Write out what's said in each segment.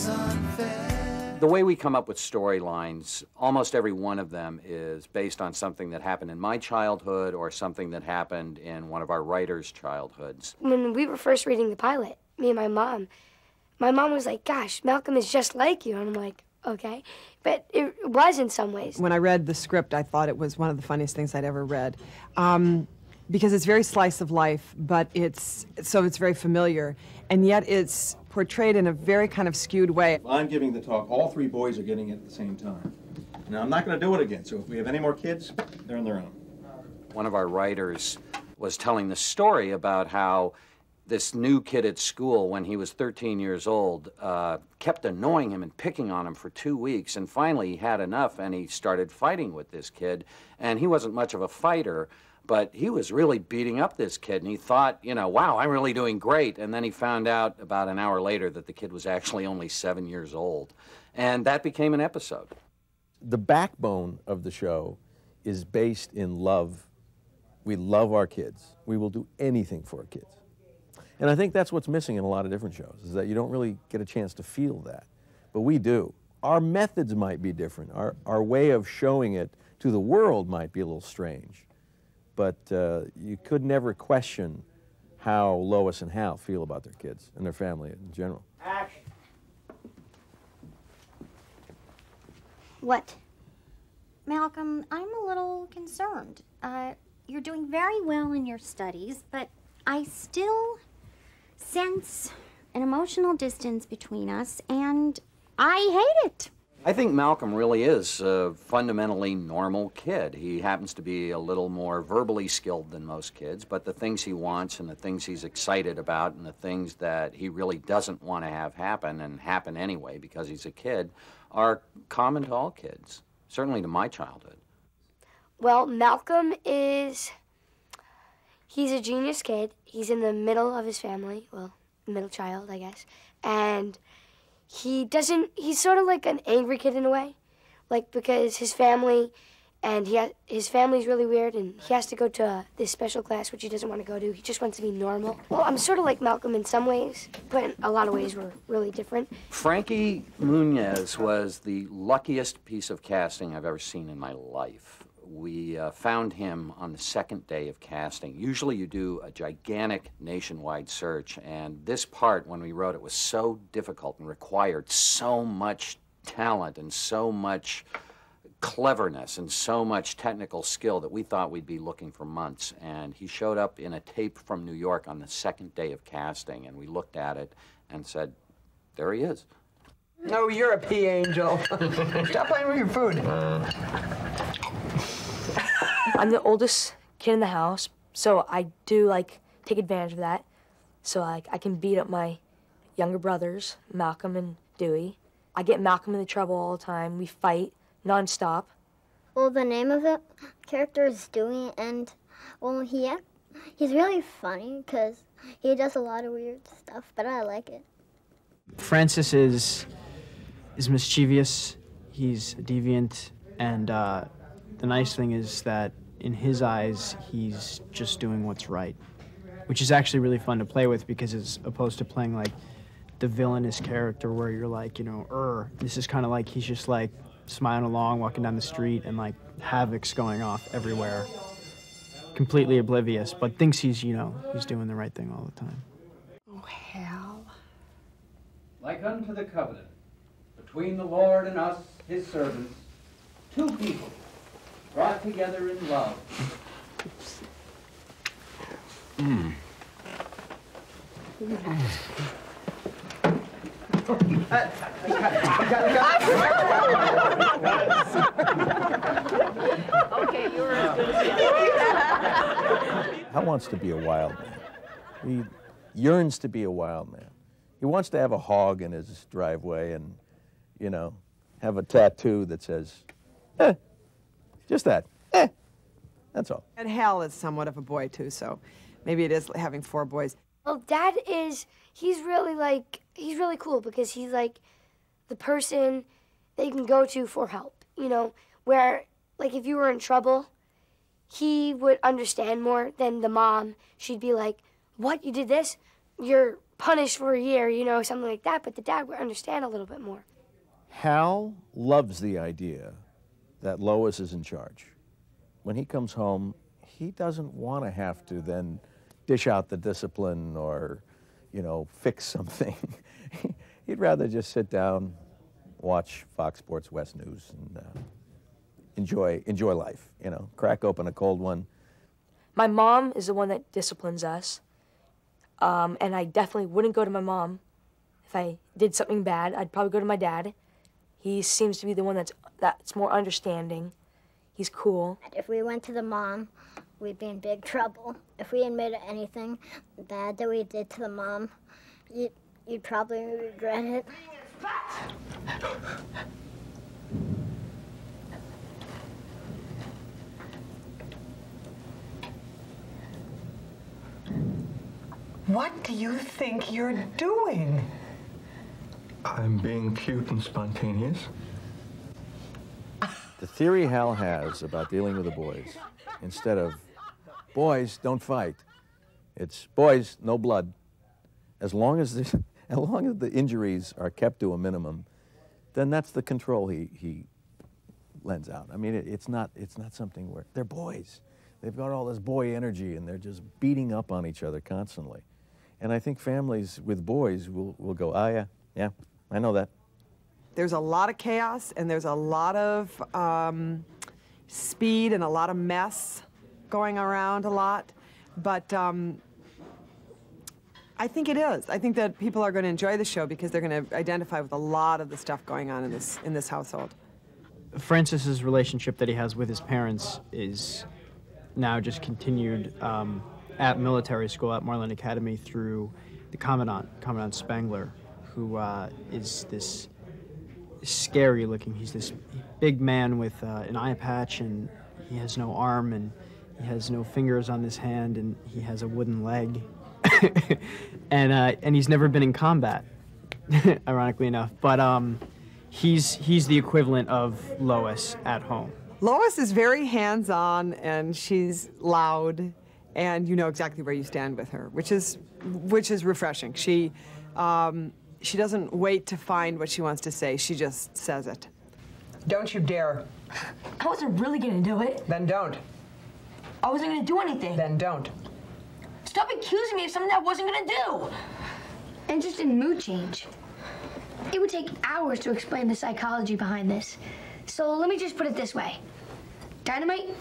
The way we come up with storylines, almost every one of them is based on something that happened in my childhood or something that happened in one of our writers' childhoods. When we were first reading the pilot, me and my mom was like, gosh, Malcolm is just like you. And I'm like, okay. But it was in some ways. When I read the script, I thought it was one of the funniest things I'd ever read. Because it's very slice of life, but it's very familiar. And yet it's portrayed in a very kind of skewed way. I'm giving the talk. All three boys are getting it at the same time. Now, I'm not going to do it again, so if we have any more kids, they're on their own. One of our writers was telling the story about how this new kid at school, when he was 13 years old, kept annoying him and picking on him for 2 weeks, and finally he had enough and he started fighting with this kid, and he wasn't much of a fighter, but he was really beating up this kid, and he thought, you know, wow, I'm really doing great. And then he found out about an hour later that the kid was actually only 7 years old. And that became an episode. The backbone of the show is based in love. We love our kids. We will do anything for our kids. And I think that's what's missing in a lot of different shows, is that you don't really get a chance to feel that. But we do. Our methods might be different. Our way of showing it to the world might be a little strange. But you could never question how Lois and Hal feel about their kids and their family in general. Action. What? Malcolm, I'm a little concerned. You're doing very well in your studies, but I still sense an emotional distance between us, and I hate it. I think Malcolm really is a fundamentally normal kid. He happens to be a little more verbally skilled than most kids, but the things he wants and the things he's excited about and the things that he really doesn't want to have happen and happen anyway because he's a kid are common to all kids, certainly to my childhood. Well, Malcolm he's a genius kid. He's in the middle of his family, well, middle child, I guess, and he's sort of like an angry kid in a way, like because his family's really weird and he has to go to this special class which he doesn't want to go to. He just wants to be normal. Well, I'm sort of like Malcolm in some ways, but in a lot of ways we're really different. Frankie Muniz was the luckiest piece of casting I've ever seen in my life. We found him on the second day of casting. Usually you do a gigantic nationwide search, and this part, when we wrote it, was so difficult and required so much talent and so much cleverness and so much technical skill that we thought we'd be looking for months. And he showed up in a tape from New York on the second day of casting, and we looked at it and said, there he is. No, you're a pea angel. Stop playing with your food. I'm the oldest kid in the house, so I do, like, take advantage of that. So, like, I can beat up my younger brothers, Malcolm and Dewey. I get Malcolm into trouble all the time. We fight nonstop. Well, the name of the character is Dewey, and, well, he's really funny because he does a lot of weird stuff, but I like it. Francis is mischievous, he's deviant, and the nice thing is that in his eyes, he's just doing what's right, which is actually really fun to play with because as opposed to playing like the villainous character where you're like, you know, this is kind of like he's just like smiling along, walking down the street, and like havoc's going off everywhere, completely oblivious, but thinks he's doing the right thing all the time. Oh, Hal. Like unto the covenant between the Lord and us, his servants, two people brought together in love. Okay, you're as good as Hal wants to be a wild man. He yearns to be a wild man. He wants to have a hog in his driveway and, you know, have a tattoo that says, just that, that's all. And Hal is somewhat of a boy, too, so maybe it is having 4 boys. Well, Dad he's really cool because he's like the person that you can go to for help, you know, where, like, if you were in trouble, he would understand more than the mom. She'd be like, what, you did this? You're punished for a year, you know, something like that, but the dad would understand a little bit more. Hal loves the idea that Lois is in charge. When he comes home, he doesn't want to have to then dish out the discipline or, you know, fix something. He'd rather just sit down, watch Fox Sports West News, and enjoy life, you know, crack open a cold one. My mom is the one that disciplines us, and I definitely wouldn't go to my mom. If I did something bad, I'd probably go to my dad. He seems to be the one that's more understanding. He's cool. If we went to the mom, we'd be in big trouble. If we admitted anything bad that we did to the mom, you'd probably regret it. What do you think you're doing? I'm being cute and spontaneous. The theory Hal has about dealing with the boys, instead of boys, don't fight, it's boys, no blood. As long as the injuries are kept to a minimum, then that's the control he lends out. I mean, it's not something where they're boys. They've got all this boy energy, and they're just beating up on each other constantly. And I think families with boys will go, oh, yeah, I know that. There's a lot of chaos, and there's a lot of speed and a lot of mess going around a lot. But I think it is. I think that people are going to enjoy the show because they're going to identify with a lot of the stuff going on in this household. Francis's relationship that he has with his parents is now just continued at military school at Marlin Academy through the Commandant Spangler, who is this scary-looking. He's this big man with an eye patch, and he has no arm, and he has no fingers on his hand, and he has a wooden leg, and he's never been in combat, ironically enough. But he's the equivalent of Lois at home. Lois is very hands-on, and she's loud, and you know exactly where you stand with her, which is refreshing. She doesn't wait to find what she wants to say. She just says it. Don't you dare. I wasn't really gonna do it. Then don't. I wasn't gonna do anything. Then don't. Stop accusing me of something I wasn't gonna do. And just in mood change. It would take hours to explain the psychology behind this. So let me just put it this way. Dynamite,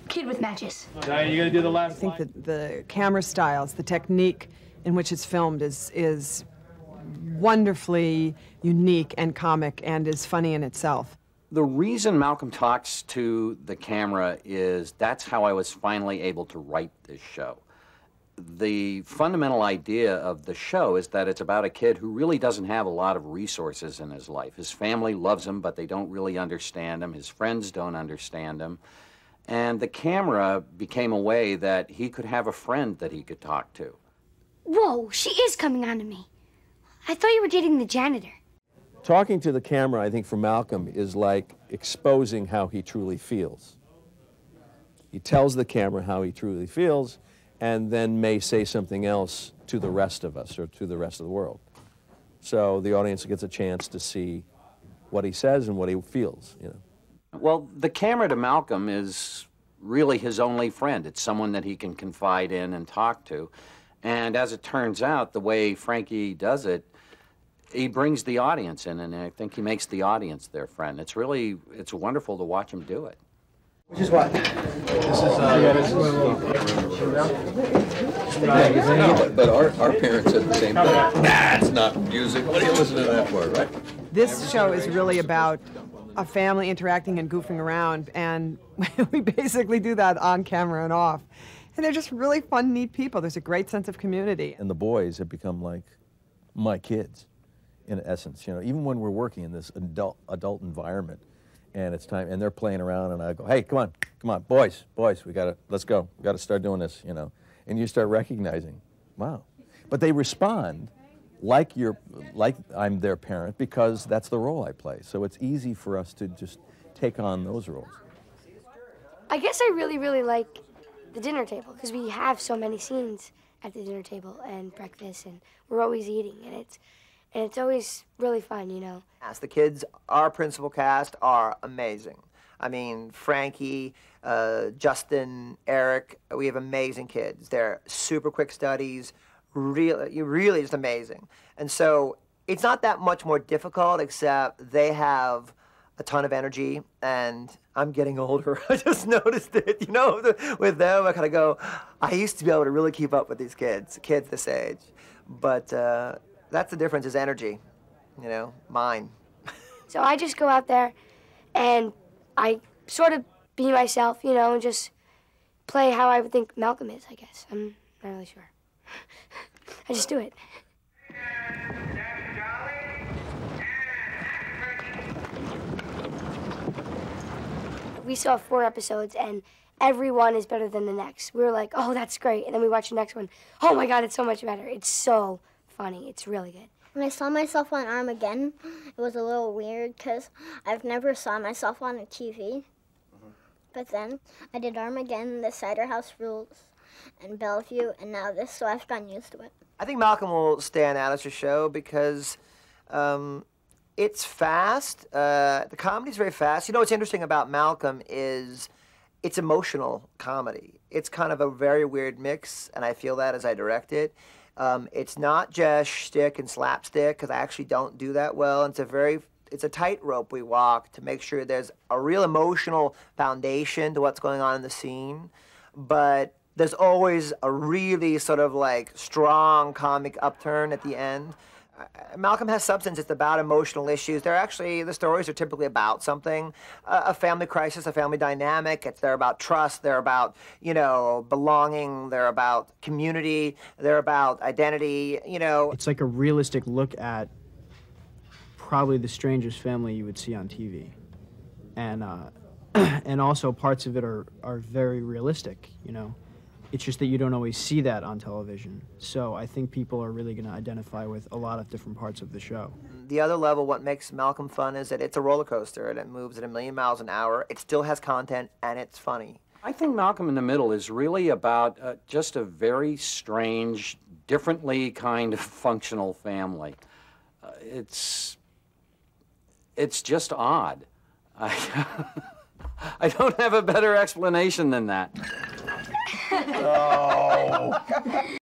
kid with matches. Diane, you gonna do the last I think that the camera styles, the technique in which it's filmed is wonderfully unique and comic and is funny in itself. The reason Malcolm talks to the camera is that's how I was finally able to write this show. The fundamental idea of the show is that it's about a kid who really doesn't have a lot of resources in his life. His family loves him, but they don't really understand him. His friends don't understand him. And the camera became a way that he could have a friend that he could talk to. Whoa, she is coming on to me. I thought you were dating the janitor. Talking to the camera, I think, for Malcolm is like exposing how he truly feels. He tells the camera how he truly feels, and then may say something else to the rest of us or to the rest of the world. So the audience gets a chance to see what he says and what he feels, you know. Well, the camera to Malcolm is really his only friend. It's someone that he can confide in and talk to. And as it turns out, the way Frankie does it, he brings the audience in, and I think he makes the audience their friend. It's wonderful to watch him do it. Which is what? But our parents said the same thing. Nah, it's not music. What are you listening to that for, right? This show is really about a family interacting and goofing around, and we basically do that on camera and off. And they're just really fun, neat people. There's a great sense of community. And the boys have become like my kids, in essence. You know, even when we're working in this adult environment, and it's time, and they're playing around, and I go, hey, come on, boys, let's go. We gotta start doing this, you know. And you start recognizing, wow. But they respond like I'm their parent because that's the role I play. So it's easy for us to just take on those roles. I guess I really, really like the dinner table because we have so many scenes at the dinner table and breakfast, and we're always eating, and it's always really fun, you know. The kids, our principal cast, are amazing. I mean, Frankie, Justin, Eric, we have amazing kids. They're super quick studies, really just amazing. And so it's not that much more difficult, except they have a ton of energy, and I'm getting older. I just noticed it, you know, with them. I kind of go, I used to be able to really keep up with these kids this age. But that's the difference, is energy, you know, mine. So I just go out there and I sort of be myself, you know, and just play how I would think Malcolm is, I guess. I'm not really sure. I just do it. We saw 4 episodes, and every one is better than the next. We were like, oh, that's great. And then we watched the next one. Oh, my God, it's so much better. It's so funny. It's really good. When I saw myself on Armageddon, it was a little weird because I've never saw myself on a TV. But then I did Armageddon, The Cider House Rules, and Bellevue, and now this, so I've gotten used to it. I think Malcolm will stand out as a show because it's fast. The comedy's very fast. You know what's interesting about Malcolm is it's emotional comedy. It's kind of a very weird mix, and I feel that as I direct it. It's not just shtick and slapstick, because I actually don't do that well. It's a tightrope we walk to make sure there's a real emotional foundation to what's going on in the scene, but there's always a really sort of like strong comic upturn at the end. Malcolm has substance. It's about emotional issues. The stories are typically about something, a family crisis, a family dynamic. They're about trust. They're about, you know, belonging. They're about community. They're about identity, you know. It's like a realistic look at probably the strangest family you would see on TV. And, and also parts of it are very realistic, you know. It's just that you don't always see that on television. So I think people are really going to identify with a lot of different parts of the show. The other level, what makes Malcolm fun is that it's a roller coaster and it moves at 1,000,000 miles an hour. It still has content and it's funny. I think Malcolm in the Middle is really about just a very strange, differently kind of functional family. It's just odd. I don't have a better explanation than that. Oh.